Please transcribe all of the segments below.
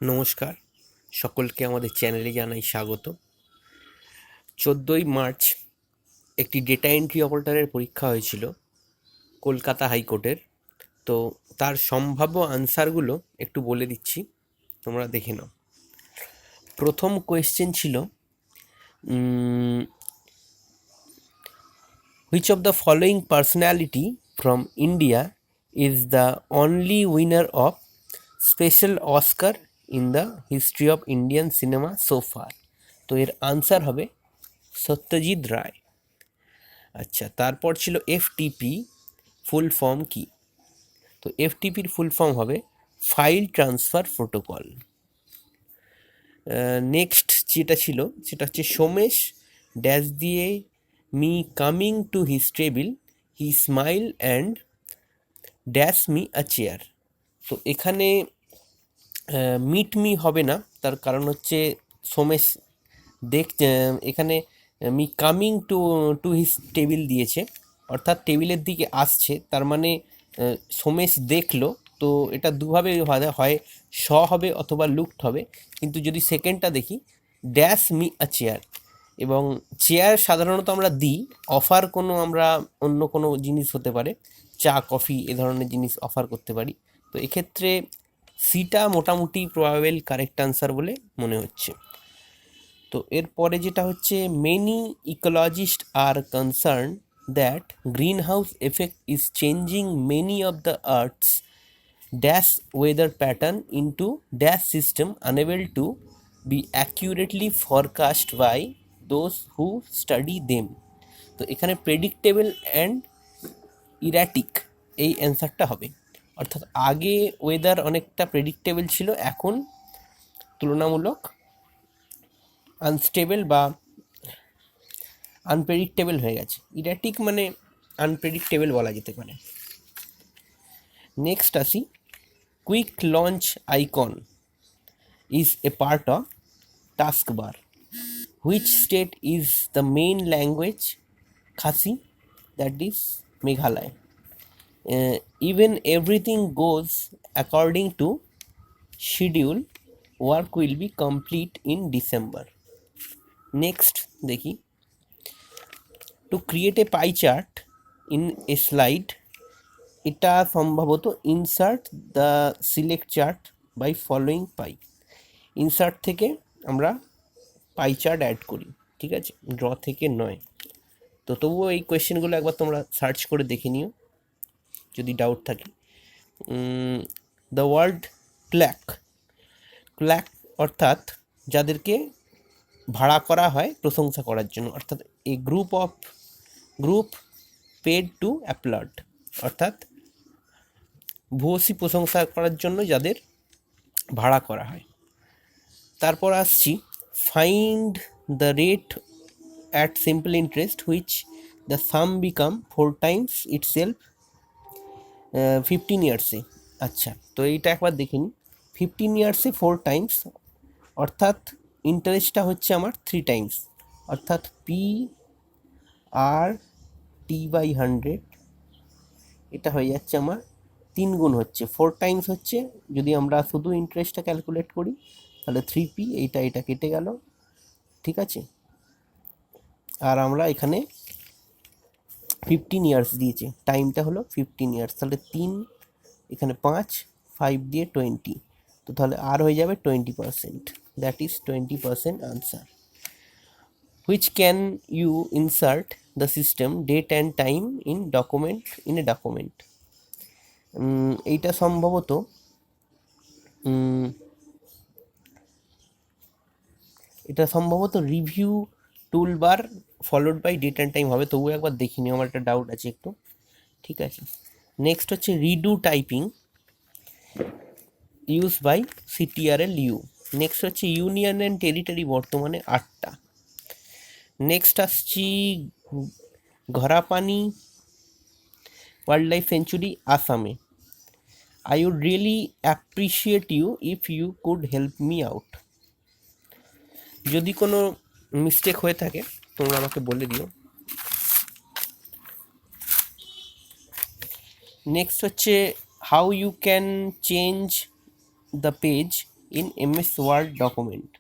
নমস্কার, সকলকে আমাদের চ্যানেলে জানাই স্বাগত। 14ই মার্চ একটি ডেটা এন্ট্রি অপারেটরের পরীক্ষা হয়েছিল কলকাতা হাইকোর্টের। তো তার সম্ভাব্য আনসারগুলো একটু বলে দিচ্ছি, তোমরা দেখে নাও। প্রথম কোয়েশ্চেন ছিল, which of the following personality from India is the only winner of special Oscar in the history of Indian cinema so far. তো এর আনসার হবে সত্যজিৎ রায়। আচ্ছা, তারপর ছিল এফটিপি ফুল ফর্ম কি? তো এফটিপির ফুল ফর্ম হবে ফাইল ট্রান্সফার প্রোটোকল। নেক্সট যেটা ছিল সেটা হচ্ছে সোমেশ ড্যাশ দিয়ে me coming to his table he smile and dash me a chair. তো এখানে মিট মি হবে না, তার কারণ হচ্ছে সোমেশ এখানে me coming to to his table দিয়েছে, অর্থাৎ টেবিলের দিকে আসছে, তার মানে সোমেশ দেখলো। তো এটা দুভাবে হয়, স হবে অথবা লুকড হবে। কিন্তু যদি সেকেন্ডটা দেখি, ড্যাশ মি আ চেয়ার, এবং চেয়ার সাধারণত আমরা দিই, অফার কোনো আমরা অন্য কোনো জিনিস হতে পারে, চা কফি এ ধরনের জিনিস অফার করতে পারি। তো এক্ষেত্রে সিটা মোটামুটি প্রবাবেল কারেক্ট আনসার বলে মনে হচ্ছে। তো এরপরে যেটা হচ্ছে, many ecologist are concern that green house effect is changing many of the earth's dash weather pattern into dash system unable to be accurately forecast by those who study them. তো এখানে predictable and ইরাটিক এই অ্যান্সারটা হবে, অর্থাৎ আগে weather অনেকটা predictable ছিল, এখন তুলনামূলক আনস্টেবল বা আনপ্রেডিক্টেবল হয়ে গেছে। ইরাটিক মানে আনপ্রেডিক্টেবল বলা যেতে পারে। নেক্সট আসি, quick launch icon is a part of taskbar. Which state is the main language Khasi, that is Meghalaya. Even everything goes according to schedule, work will be complete in December. Next দেখি, to create a pie chart in a slide, এটা সম্ভবত insert the select chart by following pie. Insert থেকে আমরা pie chart add করি, ঠিক আছে, draw থেকে নয়। তো তবুও এই কোয়েশ্চেনগুলো একবার তোমরা সার্চ করে দেখে নিও যদি ডাউট থাকে। দ্য ওয়ার্ড ক্ল্যাক, ক্ল্যাক অর্থাৎ যাদেরকে ভাড়া করা হয় প্রশংসা করার জন্য, অর্থাৎ এ গ্রুপ পেড টু অ্যাপ্লড, অর্থাৎ ভূয়সী প্রশংসা করার জন্য যাদের ভাড়া করা হয়। তারপর আসছি, find the rate at simple interest which the some become 4 times itself 15 ইয়ার্সে। আচ্ছা, তো এইটা একবার দেখে নিই। 15 ইয়ার্সে 4 times, অর্থাৎ ইন্টারেস্টটা হচ্ছে আমার 3 times, অর্থাৎ পি আর টি বাই 100, এটা হয়ে যাচ্ছে আমার 3 গুণ হচ্ছে, 4 times হচ্ছে। যদি আমরা শুধু ইন্টারেস্টটা ক্যালকুলেট করি তাহলে 3p, এটা কেটে গেল, ঠিক আছে। আর আমরা এখানে 15 ইয়ার্স দিয়েছে, টাইমটা হলো 15 ইয়ার্স, তাহলে 3, এখানে 5 দিয়ে 20, তো তাহলে আর হয়ে যাবে 20%, that is 20% answer. Which can you insert the system date and time in a document. এইটা সম্ভবত review toolbar followed by date and time হবে, তবুও একবার দেখি নিও, আমার একটা ডাউট আছে একটু, ঠিক আছে। নেক্সট হচ্ছে redo typing use by CTRL U. Next হচ্ছে ইউনিয়ন অ্যান্ড টেরিটরি বর্তমানে 8টা। নেক্সট আসছি ঘরাপানি ওয়াইল্ড লাইফ সেঞ্চুরি আসামে। I would really appreciate you if you could help me out. যদি কোনো মিস্টেক হয়ে থাকে তোমরা আমাকে বলে দিও। নেক্সট হচ্ছে how you can change the page in MS Word document.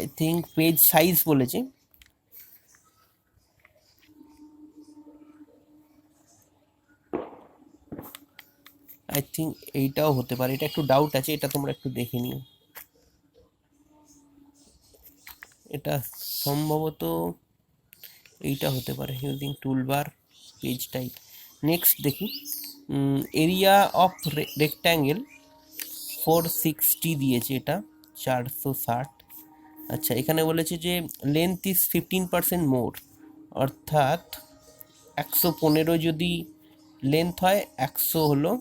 I think page size বলেছে। আই থিঙ্ক এইটাও হতে পারে, এটা একটু ডাউট আছে, এটা তোমরা একটু দেখে নিও। এটা সম্ভবত এইটা হতে পারে, using toolbar page type. Next দেখি, এরিয়া অফ রেক্ট্যাঙ্গেল 460 দিয়েছে, এটা 460। আচ্ছা, এখানে বলেছে যে লেন্থ ইজ 15% মোর, অর্থাৎ 115 যদি লেন্থ হয়, 100 হলো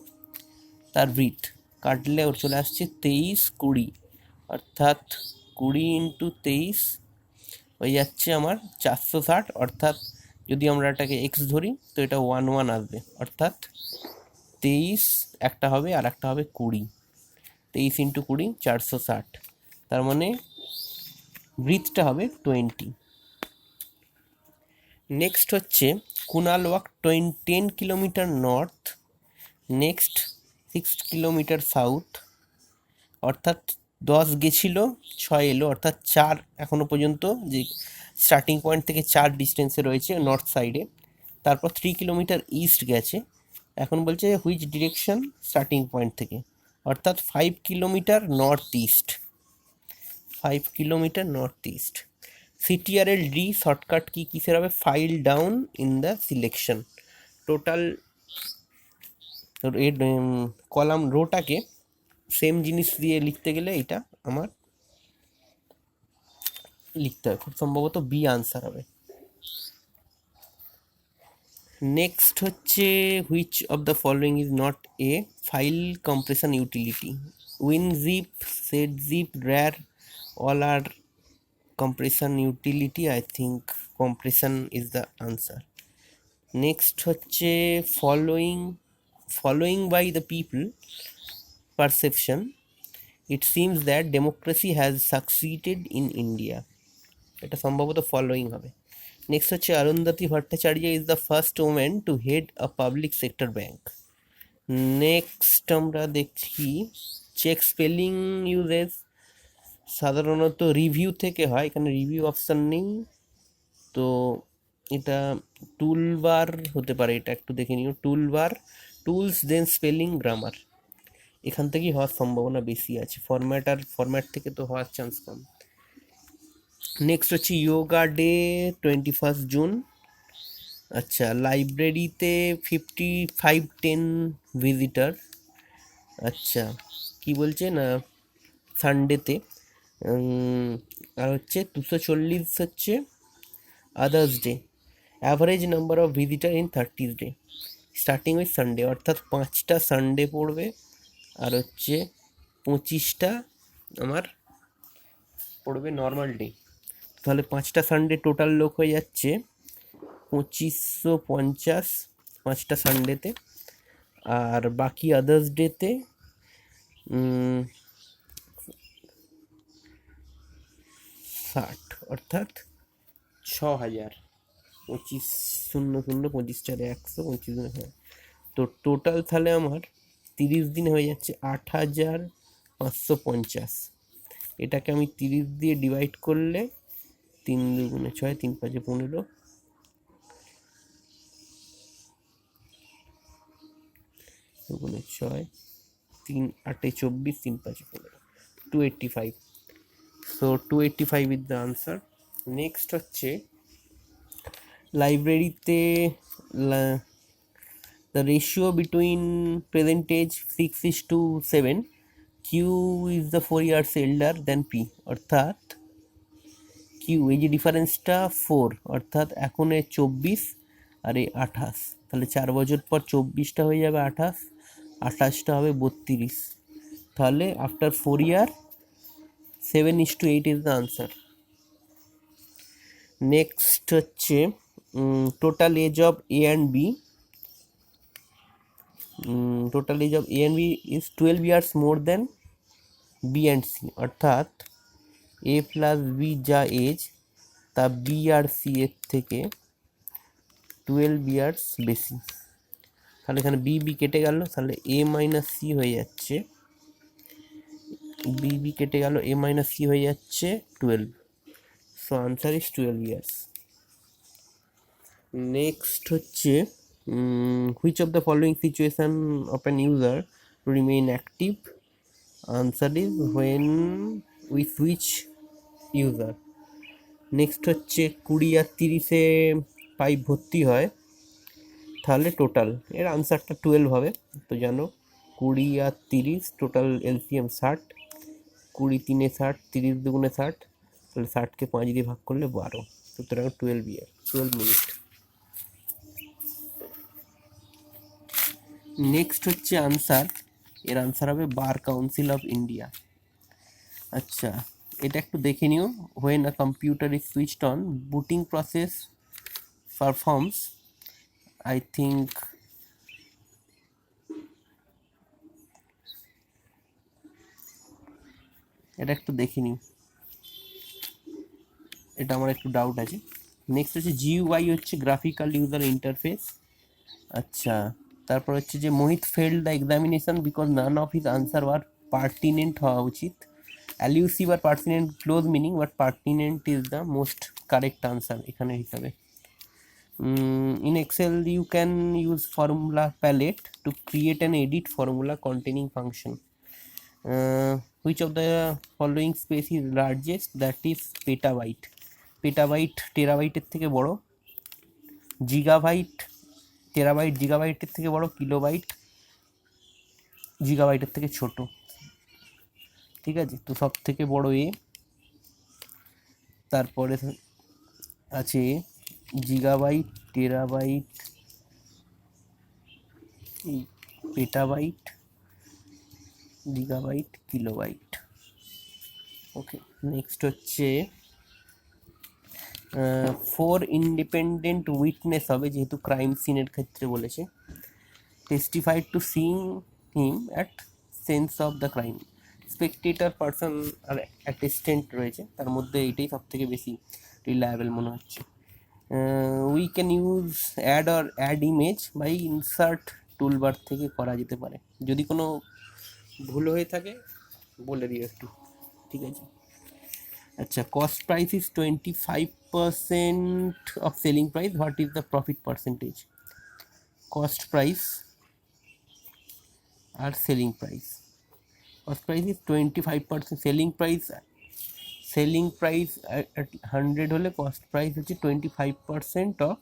তার ব্রিথ, কাটলে ওর চলে আসছে 23-20, অর্থাৎ 20 ইন্টু 23 হয়ে যাচ্ছে আমার 460। অর্থাৎ যদি আমরা এটাকে এক্স ধরি তো এটা 1 আসবে, অর্থাৎ 23 একটা হবে আর একটা হবে 20, 23 ইন্টু 20 460, তার মানে ব্রিথটা হবে 20। নেক্সট হচ্ছে Kunal walk 10 kilometre north, next 6 kilometre south, অর্থাৎ 10 গেছিল 6 এলো, অর্থাৎ 4 এখনো পর্যন্ত যে স্টার্টিং পয়েন্ট থেকে 4 ডিস্টেন্সে রয়েছে নর্থ সাইডে। তারপর 3 কিলোমিটার ইস্ট গেছে, এখন বলছে হুইচ ডিরেকশন স্টার্টিং পয়েন্ট থেকে, অর্থাৎ 5 kilometre north east, 5 kilometre north east. CTRL D shortcut কি কিসের হবে, fill down in the selection. Total column রোটাকে সেম জিনিস দিয়ে লিখতে গেলে এটা আমার লিখতে হবে, খুব সম্ভবত বি আনসার হবে। নেক্সট হচ্ছে which of the following is not a file compression utility, WinZip, সেটজিপ, RAR, all are compression utility. I think compression is the answer. Next হচ্ছে following by the people perception, it seems that democracy has succeeded in India, এটা সম্ভবত following হবে। Next হচ্ছে Arundhati Bhattacharya is the first women to head a public sector bank. Next আমরা দেখি check spelling uses, সাধারণত review থেকে হয়, এখানে রিভিউ অপশান নেই, তো এটা টুলবার হতে পারে, এটা একটু দেখে নিও। টুলবার, টুলস, দেন স্পেলিং, গ্রামার, এখান থেকেই হওয়ার সম্ভাবনা বেশি আছে, ফরম্যাট থেকে তো হওয়ার চান্স কম। নেক্সট হচ্ছে যোগা ডে 21 জুন। আচ্ছা, লাইব্রেরিতে 5510 ভিজিটার। আচ্ছা, কি বলছে না সানডেতে, আর হচ্ছে 240 হচ্ছে others day. Average number of visitor in 30 day starting with Sunday, অর্থাৎ 5টা সানডে পড়বে আর হচ্ছে 25টা আমার পড়বে নর্মাল ডে, তাহলে 5টা সানডে টোটাল লোক হয়ে যাচ্ছে 2550 5টা সানডেতে, আর বাকি আদার্স ডেতে 60, অর্থাৎ 6000, 2500 25 4 100 25, হ্যাঁ, তো টোটাল তাহলে আমার 30 দিন হয়ে যাচ্ছে 8550। এটাকে আমি 30 দিয়ে ডিভাইড করলে 3 2 6 3 5 15, 2 6 3 8 24 3 5 15, 285। So 285 is the answer. Next হচ্ছে লাইব্রেরিতে the ratio between present age 6:7, Q is the 4 years elder than P, অর্থাৎ Q এই যে ডিফারেন্সটা 4, অর্থাৎ এখন 24 আর 28, তাহলে 4 বছর পর 24টা হয়ে যাবে 28, 28টা হবে 32, তাহলে after 4 year 7:8 is the answer. Next হচ্ছে total age of A and B, total age of A and B is 12 years more than B and C, অর্থাৎ এ প্লাস বি যা এজ তা বি আর সি এর থেকে 12 years বেশি, তাহলে এখানে বি বি কেটে গেল, তাহলে এ মাইনাস সি হয়ে যাচ্ছে, বি বি কেটে গেল, এ মাইনাস সি হয়ে যাচ্ছে 12. So answer is 12 years. Next হচ্ছে which of the following situation of an user to remain active, answer is when with which user. Next হচ্ছে 20 আর 30-এ পাইপ ভর্তি হয়, তাহলে টোটাল এর আনসারটা 12 হবে। তো জানো 20 আর 30 টোটাল এলসিএম 60, 20 3-এ 60, 30 2-গুণে 60, তাহলে 60কে 5 দিয়ে ভাগ করলে 12, সুতরাং 12 ইয়ার 12 মিনিট। নেক্সট হচ্ছে আনসার, এর আনসার হবে বার কাউন্সিল অফ ইন্ডিয়া। আচ্ছা, এটা একটু দেখে নিও। When a computer is switched on, booting process performs, I think এটা একটু দেখে নিই, এটা আমার একটু ডাউট আছে। নেক্সট হচ্ছে জিইউআই হচ্ছে গ্রাফিক্যাল ইউজার ইন্টারফেস। আচ্ছা, তারপর হচ্ছে যে Mohit failed the examination because none of his answer were pertinent হওয়া উচিত। অ্যালিউসিভ আর pertinent close meaning, but pertinent is the most correct answer এখানে হিসাবে। In Excel you can use formula palette to create and edit formula containing function. Which of the following space is largest, that is petabyte. Petabyte টেরাবাইটের থেকে বড়, জিগাবাইট terabyte জিগাবাইটের থেকে বড়, kilobyte জিগাবাইটের থেকে ছোট। ঠিক আছে, তো সব থেকে বড় এ, তারপরে আছে জিগাবাইট, টেরাবাইট, পেটাবাইট, জিগাবাইট, কিলোবাইট। ওকে, নেক্সট হচ্ছে 4 ইন্ডিপেন্ডেন্ট উইটনেস হবে, যেহেতু ক্রাইম সিনের ক্ষেত্রে বলেছে। Testified to seeing him at scene of the crime. Spectator, person আর অ্যাটেস্টেন্ট রয়েছে, তার মধ্যে এইটাই সব থেকে বেশি রিলায়েবল মনে হচ্ছে। We can use add image by insert toolbar থেকে করা যেতে পারে। যদি কোনো ভুল হয়ে থাকে বলে দিও একটু, ঠিক আছে। আচ্ছা, cost price is 25% of selling price, what is the profit percentage? Cost price আর selling price, cost price is 25%, selling price 100 হলে কস্ট প্রাইস হচ্ছে 25% of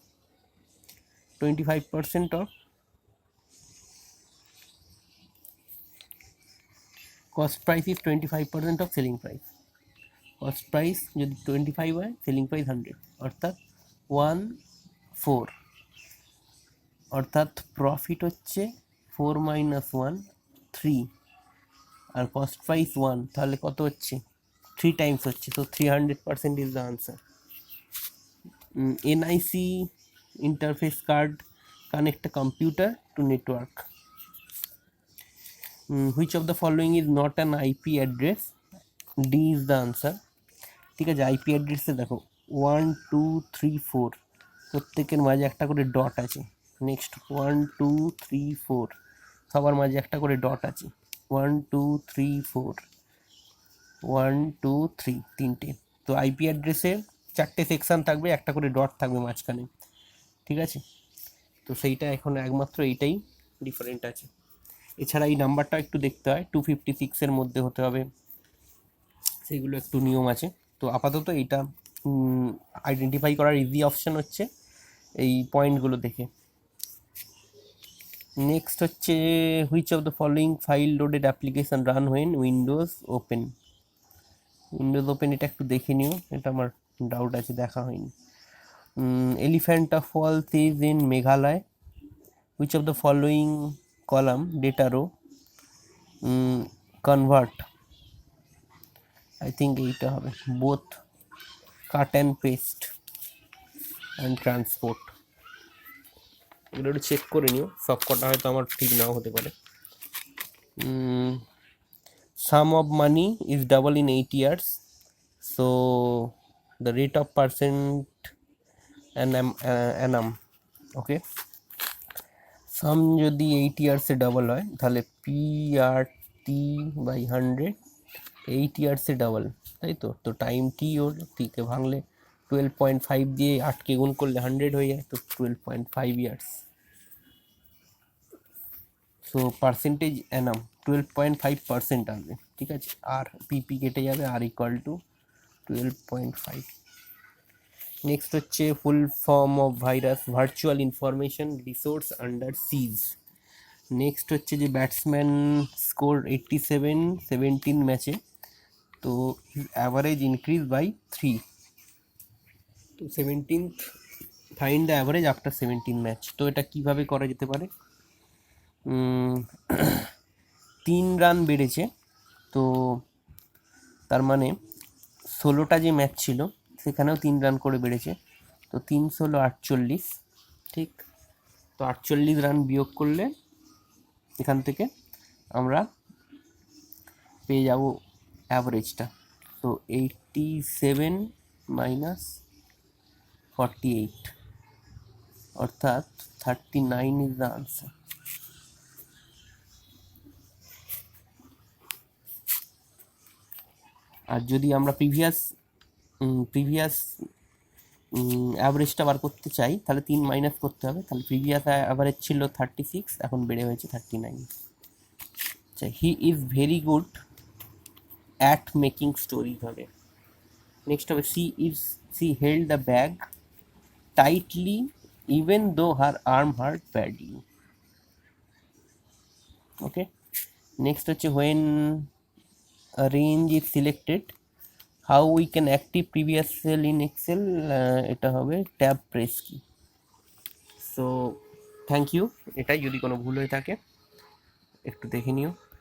25% of cost price is 25% of selling price. Cost price যদি 25 হয়, selling price 100, অর্থাৎ 1/4, অর্থাৎ profit হচ্ছে 4 - 1 3, আর cost price 1, তাহলে কত হচ্ছে 3 টাইমস হচ্ছে, তো 300% is the answer. NIC interface card connect a computer to network. Which of the following is not an IP address? D is the answer. ঠিক আছে, আইপি অ্যাড্রেসে দেখো 1 2 3 4 প্রত্যেকের মাঝে একটা করে ডট আছে। নেক্সট 1 2 3 4 সবার মাঝে একটা করে ডট আছে। 1 2 3 4 1 2 3 তিনটে। তো আইপি অ্যাড্রেসে 4টে সেকশন থাকবে, একটা করে ডট থাকবে মাঝখানে, ঠিক আছে। তো সেইটা এখন একমাত্র এইটাই ডিফারেন্ট আছে। এছাড়া এই নাম্বারটা একটু দেখতে হয়, 256-এর মধ্যে হতে হবে, সেইগুলো একটু নিয়ম আছে। তো আপাতত এইটা আইডেন্টিফাই করার ইজি অপশন হচ্ছে এই পয়েন্টগুলো দেখে। নেক্সট হচ্ছে which of the following file loaded application run when Windows open. Windows open এটা একটু দেখে নিও, এটা আমার ডাউট আছে, দেখা হয়নি। Elephanta falls is in Meghalaya. Which of the following column data row convert, I think এইটা হবে both cut and paste and transport. এগুলো একটু চেক করে নিও, সব কটা হয়তো আমার ঠিক নাও হতে পারে। Sum of money is double in 8 years, so the rate of percent annum, okay. Sum যদি 8 ইয়ার্সে ডাবল হয় তাহলে PRT/100 8 ইয়ার্সে ডাবল, তাই তো। তো টাইম টি ওর টিকে ভাঙলে 12.5 দিয়ে 8কে গুণ করলে 100 হয়ে যায়, তো 12.5 ইয়ার্স। সো পার্সেন্টেজ অ্যানাম 12.5% আসবে, ঠিক আছে। আর পিপি কেটে যাবে, আর ইকুয়াল টু 12.5। নেক্সট হচ্ছে full form of virus, virtual information resource under seize. Next হচ্ছে যে ব্যাটসম্যান স্কোর 87 17 ম্যাচে, তো অ্যাভারেজ ইনক্রিজ বাই 3। তো 17th, find the average after 17 match. তো এটা কিভাবে করা যেতে পারে? 3 রান বেড়েছে, তো তার মানে 16টা যে ম্যাচ ছিল সেখানেও 3 রান করে বেড়েছে, তো 3 × 16 48, ঠিক। তো 48 রান বিয়োগ করলে এখান থেকে আমরা পেয়ে যাব অ্যাভারেজটা। তো 87 - 48, অর্থাৎ 39 ইজ দ্য আনসার। আর যদি আমরা প্রিভিয়াস অ্যাভারেজটা বার করতে চাই তাহলে 3 মাইনাস করতে হবে, তাহলে প্রিভিয়াস অ্যাভারেজ ছিল 36, এখন বেড়ে হয়েছে 39। আচ্ছা, he is very good at making stories হবে। নেক্সট হবে she held the bag tightly even though her arm hurt badly. Okay, next হচ্ছে when range is selected how we can active previous cell in Excel, এটা হবে tab press key. So thank you. এটাই, যদি কোনো ভুল হয়ে থাকে একটু দেখে নিও।